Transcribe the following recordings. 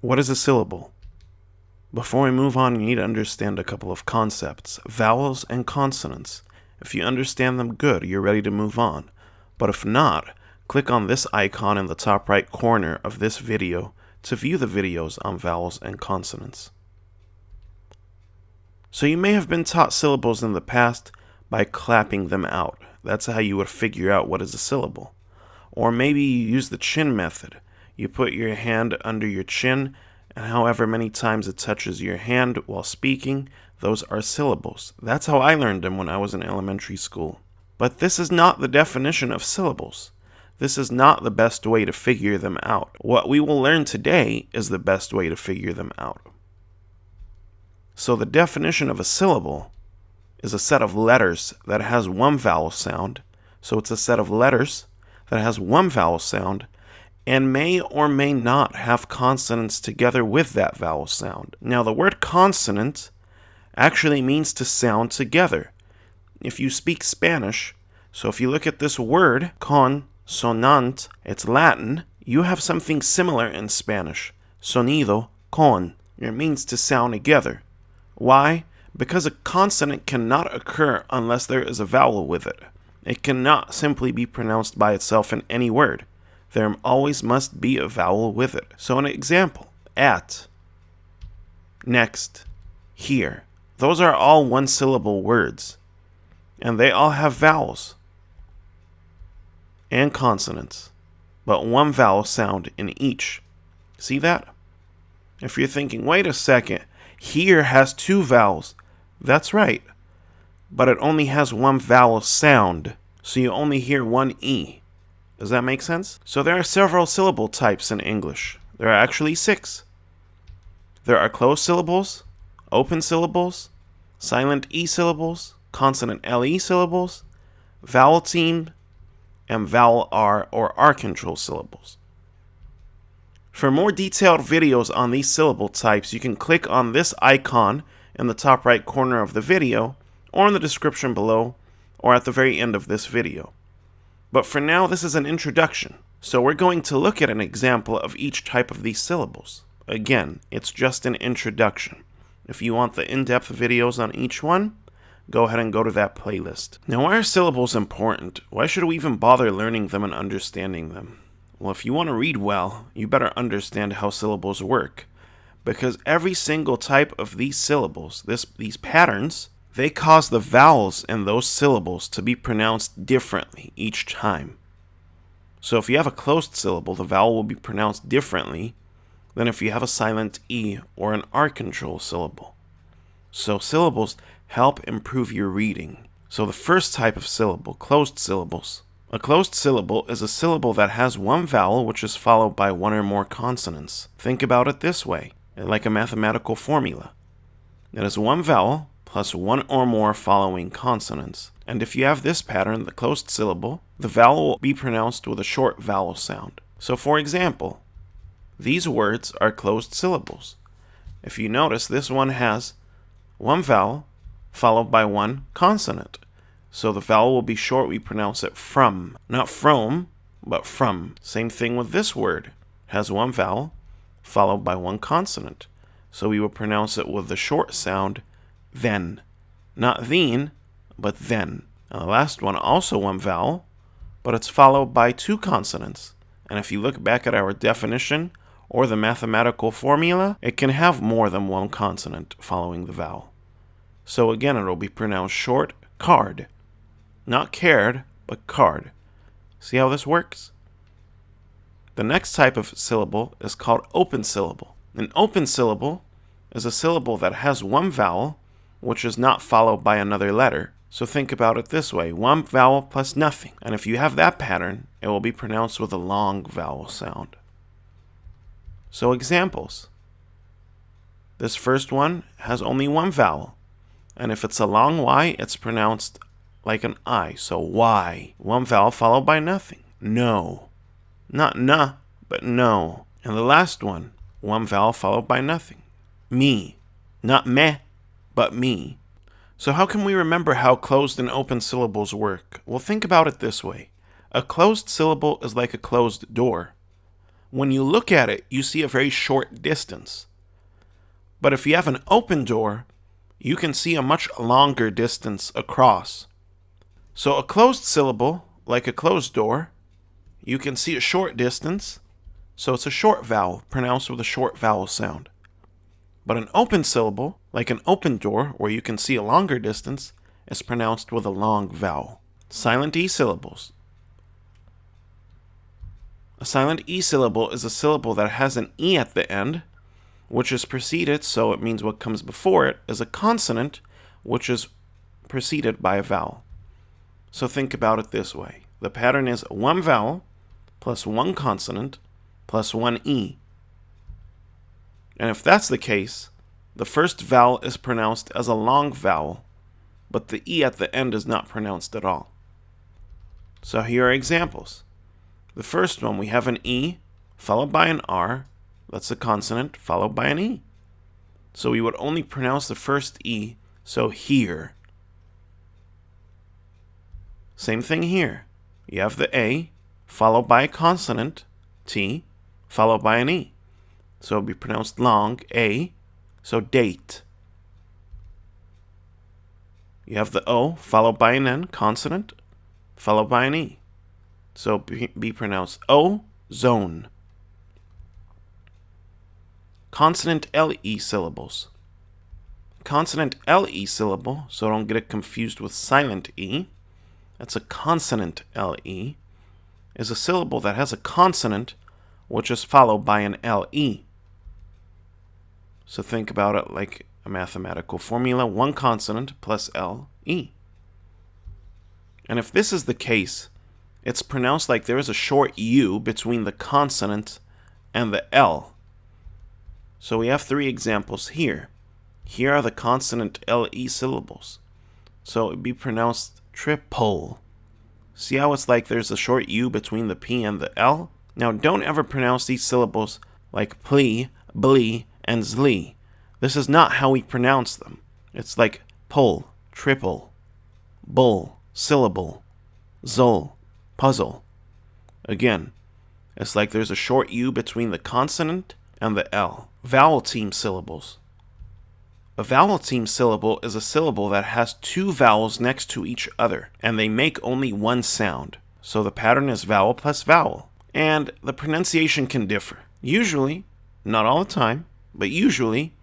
What is a syllable? Before we move on, you need to understand a couple of concepts, vowels and consonants. If you understand them good, you're ready to move on. But if not, click on this icon in the top right corner of this video to view the videos on vowels and consonants. So you may have been taught syllables in the past by clapping them out. That's how you would figure out what is a syllable. Or maybe you use the chin method. You put your hand under your chin, and however many times it touches your hand while speaking, those are syllables. That's how I learned them when I was in elementary school. But this is not the definition of syllables. This is not the best way to figure them out. What we will learn today is the best way to figure them out. So the definition of a syllable is a set of letters that has one vowel sound. So it's a set of letters that has one vowel sound and may or may not have consonants together with that vowel sound. Now, the word consonant actually means to sound together. If you speak Spanish, so if you look at this word, consonant, it's Latin, you have something similar in Spanish, sonido, con. It means to sound together. Why? Because a consonant cannot occur unless there is a vowel with it. It cannot simply be pronounced by itself in any word. There always must be a vowel with it. So an example, at, next, here. Those are all one-syllable words, and they all have vowels and consonants, but one vowel sound in each. See that? If you're thinking, wait a second, here has two vowels. That's right, but it only has one vowel sound, so you only hear one E. Does that make sense? So there are several syllable types in English. There are actually 6. There are closed syllables, open syllables, silent E syllables, consonant-LE syllables, vowel team, and Vowel-R or R control syllables. For more detailed videos on these syllable types, you can click on this icon in the top right corner of the video, or in the description below, or at the very end of this video. But for now, this is an introduction, so we're going to look at an example of each type of these syllables. Again, it's just an introduction. If you want the in-depth videos on each one, go ahead and go to that playlist. Now, why are syllables important? Why should we even bother learning them and understanding them? Well, if you want to read well, you better understand how syllables work. Because every single type of these syllables, these patterns, they cause the vowels in those syllables to be pronounced differently each time. So if you have a closed syllable, the vowel will be pronounced differently than if you have a silent E or an R control syllable. So syllables help improve your reading. So the first type of syllable, closed syllables. A closed syllable is a syllable that has one vowel which is followed by one or more consonants. Think about it this way, like a mathematical formula. It is one vowel plus one or more following consonants. And if you have this pattern, the closed syllable, the vowel will be pronounced with a short vowel sound. So for example, these words are closed syllables. If you notice, this one has one vowel followed by one consonant. So the vowel will be short, we pronounce it from. Not from, but from. Same thing with this word. It has one vowel followed by one consonant. So we will pronounce it with the short sound, then. Not then, but then. Now the last one, also one vowel, but it's followed by two consonants. And if you look back at our definition or the mathematical formula, it can have more than one consonant following the vowel. So again, it will be pronounced short, card. Not cared, but card. See how this works? The next type of syllable is called open syllable. An open syllable is a syllable that has one vowel which is not followed by another letter. So think about it this way, one vowel plus nothing. And if you have that pattern, it will be pronounced with a long vowel sound. So examples. This first one has only one vowel. And if it's a long Y, it's pronounced like an I. So Y. One vowel followed by nothing. No. Not na, but no. And the last one, one vowel followed by nothing. Me. Not meh, but me. So how can we remember how closed and open syllables work? Well, think about it this way. A closed syllable is like a closed door, When you look at it, you see a very short distance. But if you have an open door, you can see a much longer distance across. So a closed syllable, like a closed door, you can see a short distance, so it's a short vowel, pronounced with a short vowel sound. But an open syllable, like an open door, where you can see a longer distance, is pronounced with a long vowel. Silent E syllables. A silent E syllable is a syllable that has an E at the end, which is preceded, so it means what comes before it, is a consonant, which is preceded by a vowel. So think about it this way. The pattern is one vowel plus one consonant plus one E. And if that's the case, the first vowel is pronounced as a long vowel, but the E at the end is not pronounced at all. So here are examples. The first one, we have an E followed by an R. That's a consonant followed by an E. So we would only pronounce the first E, so here. Same thing here. You have the A followed by a consonant, T, followed by an E. So it would be pronounced long, A, so date. You have the O followed by an N, consonant, followed by an E. So be pronounced O, zone. Consonant LE syllables. Consonant LE syllable, so don't get it confused with silent E. That's a consonant LE, is a syllable that has a consonant which is followed by an LE. So think about it like a mathematical formula, one consonant plus LE. And if this is the case, it's pronounced like there is a short U between the consonant and the L. So we have three examples here. Here are the consonant LE syllables. So it would be pronounced triple. See how it's like there's a short U between the P and the L? Now don't ever pronounce these syllables like plee, blee, and zlee. This is not how we pronounce them. It's like pull, triple, bull, syllable, zol, puzzle. Again, it's like there's a short U between the consonant and the L. Vowel team syllables. A vowel team syllable is a syllable that has two vowels next to each other, and they make only one sound. So the pattern is vowel plus vowel. And the pronunciation can differ. Usually, not all the time, but usually,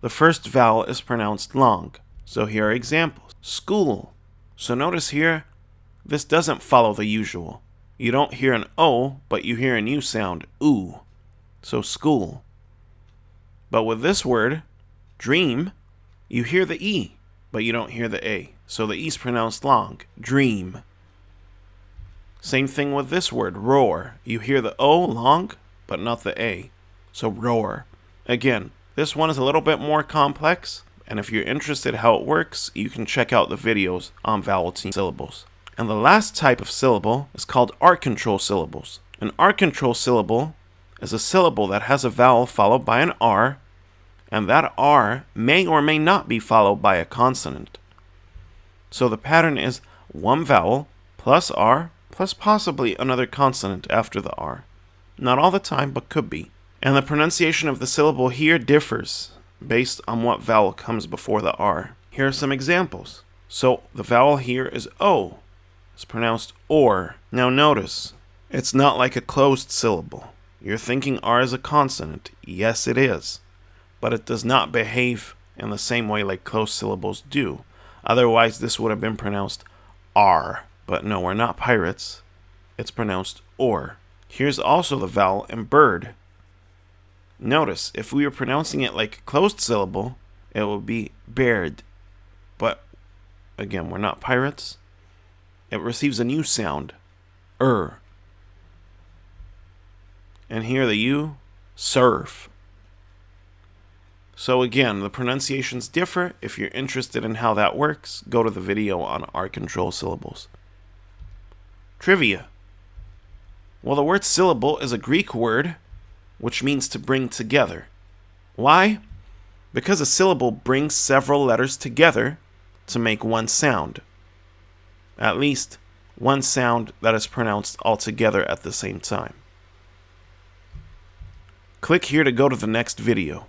the first vowel is pronounced long. So here are examples. School. So notice here, this doesn't follow the usual. You don't hear an O, but you hear a new sound, oo. So school. But with this word, dream, you hear the E, but you don't hear the A. So the E is pronounced long, dream. Same thing with this word, roar. You hear the O long, but not the A. So roar. Again, this one is a little bit more complex, and if you're interested how it works, you can check out the videos on vowel team syllables. And the last type of syllable is called R control syllables. An R control syllable is a syllable that has a vowel followed by an R, and that R may or may not be followed by a consonant. So the pattern is one vowel plus R plus possibly another consonant after the R. Not all the time, but could be. And the pronunciation of the syllable here differs based on what vowel comes before the R. Here are some examples. So the vowel here is O. It's pronounced or. Now notice, it's not like a closed syllable. You're thinking R is a consonant. Yes, it is. But it does not behave in the same way like closed syllables do. Otherwise, this would have been pronounced R. But no, we're not pirates. It's pronounced or. Here's also the vowel in bird. Notice, if we were pronouncing it like a closed syllable, it would be baird. But, again, we're not pirates. It receives a new sound, And here the U, surf. So again, the pronunciations differ. If you're interested in how that works, go to the video on R control syllables. Trivia. Well, the word syllable is a Greek word which means to bring together. Why? Because a syllable brings several letters together to make one sound. At least one sound that is pronounced all together at the same time. Click here to go to the next video.